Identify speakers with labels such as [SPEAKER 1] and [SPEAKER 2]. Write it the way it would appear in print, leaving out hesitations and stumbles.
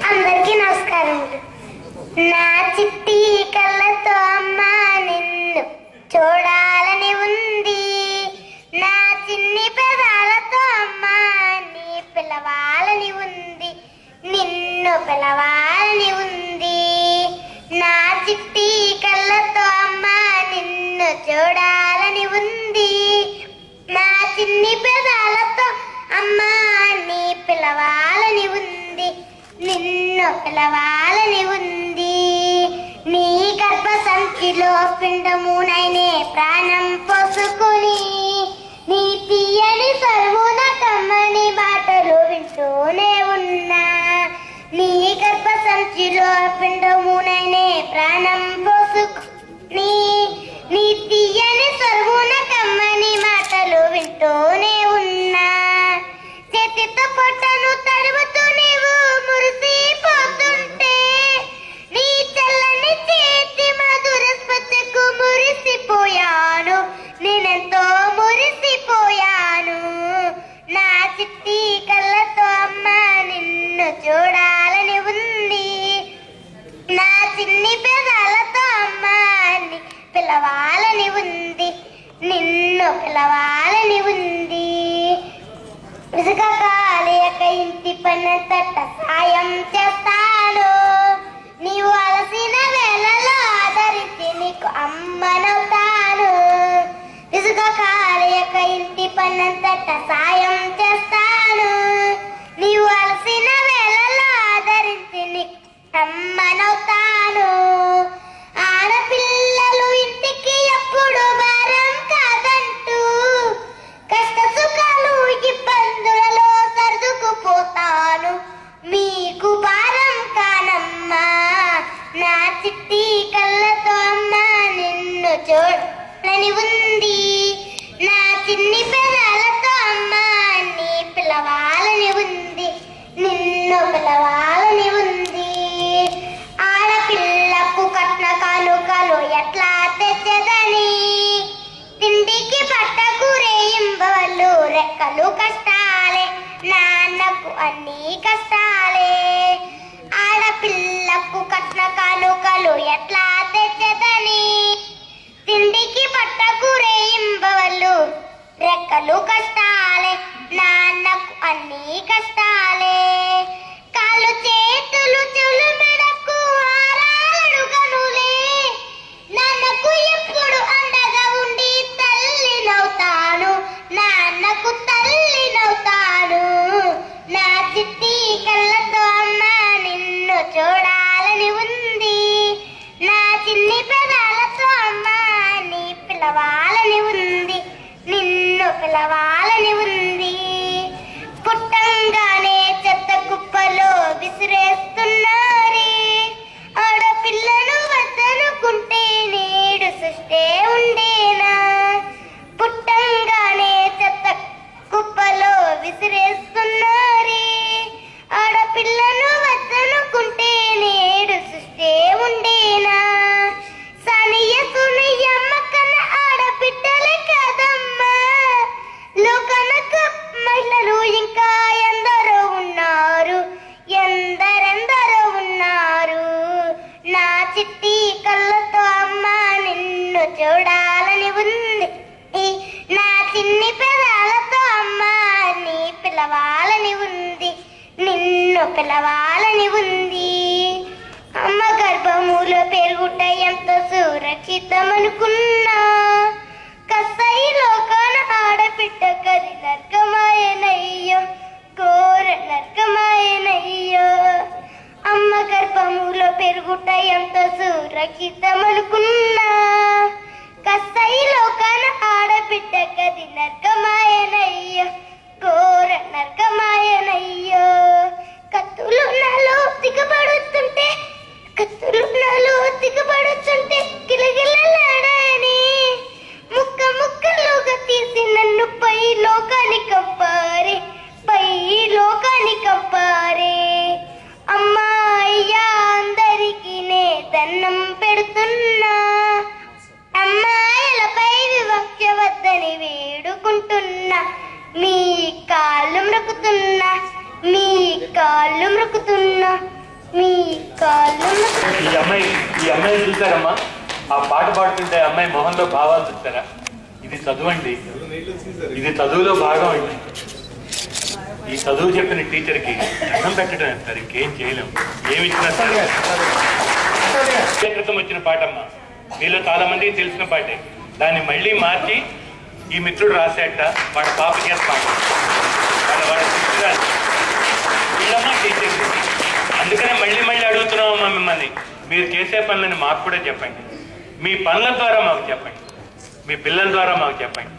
[SPEAKER 1] అందరికీ నమస్కారం. నా చిట్టి కళ్ళతో అమ్మ నిన్ను చూడాలని ఉంది. నా చిన్ని పెదాలతో అమ్మ నీ పిలవాలని ఉంది. నిన్ను పిలవాలని ఉంది. నా చిట్టి కళ్ళతో అమ్మ నిన్ను చూడాలని ఉంది. నా చిన్ని పెదాలతో అమ్మ నీ పిలవాలని ఉంది. నిన్ను పిలవాలని ఉంది. నీ గర్భ సంచిలో పిండమునైనే ప్రాణం పోసుకుని నీ తీయని సర్వున కమ్మని బాటలు వింటూనే ఉన్నా. నీ గర్భ సంచిలో పిండమునైనే ప్రాణం పోసుకుని నీ తీయని సర్వున కమ్మని మాటలు వింటూనే ఉన్నా. చేతితో పొట్టను తడుముతూ నీవు మురిసిపోతుంటే నీ తెల్లని చేతి మధుర స్పర్శకు మురిసిపోయాను. నేనెంతో మురిసిపోయాను. నా చిట్టి కళ్ళతో అమ్మ నిన్ను చూడాలని ఉంది. నా చిన్ని పెదాలతో అమ్మ నీ పిలవాలని ఉంది. నిన్ను పిలవాలని ఉంది. విసుక కాలేక ఇంటి పని తట్ట సాయం చేస్తాను. నీవు అలసిన వేళలో ఆదరించి నీకు అమ్మనవుతాను. విసుక కాలేక ఇంటి పని తట్ట సాయం చేస్తాను. నీవు అలసిన వేళలో ఆదరించి నీకు అమ్మనవుతాను. ఆడపిల్లలు ఇంటికి ఎప్పుడు భారం కాదంటూ కష్ట సుఖాలు ఇబ్బందులలో సర్దుకుపోతాను. మీకు భారం కానమ్మా. నా చిట్టి కళ్ళతో అమ్మ నిన్ను చూడాలని ఉంది. నా చిన్ని పెదాలతో అమ్మ నీ పిలవాలని ఉంది. నిన్ను పిలవాలని ఉంది. ఆడపిల్లకు కట్న కానుకలు ఎట్లా తెచ్చదని తిండికి పట్టకు రేయింబవళ్ళు రెక్కలు కష్టాలే. నాన్నకు అన్ని కష్టాలే. ఆడపిల్లకు కట్న కానుకలు ఎట్లా తెచ్చదని తిండికి పట్టకు రేయింబవళ్ళు రెక్కలు కష్టాలే. నాన్నకు అన్ని కష్టాలే. కాళ్ళు చేతులు చెవులు మెడకు హారాలు కనులే. నాన్నకు ఎప్పుడు అండగా ఉండి తల్లినవుతాను. నాన్నకు తల్లినవుతాను. నా చిట్టి కళ్ళతో అమ్మ నిన్ను చూడాలని ఉంది. నా చిన్ని పెదాలతో అమ్మ నీ పిలవాలని ఉంది. నిన్ను పిలవాలని ఉంది. పుట్టంగానే చెత్త కుప్పలో విసిరేస్తున్నారే. ఆడపిల్లను వద్దనుకుంటే నేడు సృష్టే ఉండేనా. పుట్టంగానే చెత్త కుప్పలో విసిరేస్తున్నారే. ఆడపిల్లను వద్దనుకుంటే నేడు సృష్టే ఉండేనా. సనియ సునియ అమ్మకన్న ఆడబిడ్డలే కదమ్మా. లోకనక మహిళలు ఇంకా ఎందరో ఉన్నారు. ఎందరెందరో ఉన్నారు. నా చిట్టి కళ్ళతో అమ్మ నిన్ను చూడాలని ఉంది. నా చిన్ని పెదాలతో అమ్మ నీ పిలవాలని ఉంది. నిన్ను పిలవాలని ఉంది. అమ్మ గర్భములో పెరుగుట ఎంతో సురక్షితమనుకున్నా కసైలో కాన ఆడబిడ్డ కది నర్కమాయనయ్యో. ఘోర నర్కమాయనయ్యో. అమ్మ గర్భములో పెరుగుట ఎంతో సురక్షితమనుకున్నా కసైలో కాన ఆడబిడ్డ కది నర్కమాయనయ్యో. ఘోర నర్కమాయనయ్యో. కత్తులు నాలో దిగబడుతుంటే గిలగిలలాడని ముక్క ముక్కలుగా తీసి నన్ను పై లోకానికి పంపారే. అమ్మా అయ్యా అందరికీ నే దండం పెడుతున్నా. కాళ్ళు మృక్కుతున్నా, మీ కాళ్ళు
[SPEAKER 2] ఈ అమ్మాయి చూసారమ్మా, ఆ పాట పాడుతుంటే అమ్మాయి మొహంలో భావాలు చూస్తారా? ఇది చదువు అండి, ఇది చదువులో భాగం అండి. ఈ చదువు చెప్పిన టీచర్కి అన్నం పెట్టడం వేస్తారు, ఇంకేం చేయలేము. ఏమి ఇచ్చినా సరే. క్రితం వచ్చిన పాటమ్మా, మీలో చాలా మందికి తెలిసిన పాటే. దాన్ని మళ్ళీ మార్చి ఈ మిత్రుడు రాసేట వాడు పాప చేసి పాట వాడు వీళ్ళమ్మా టీచర్. అందుకనే మళ్ళీ అడుగుతున్నామమ్మా మిమ్మల్ని, మీరు చేసే పనులని మాకు కూడా చెప్పండి. మీ పనుల ద్వారా మాకు చెప్పండి, మీ పిల్లల ద్వారా మాకు చెప్పండి.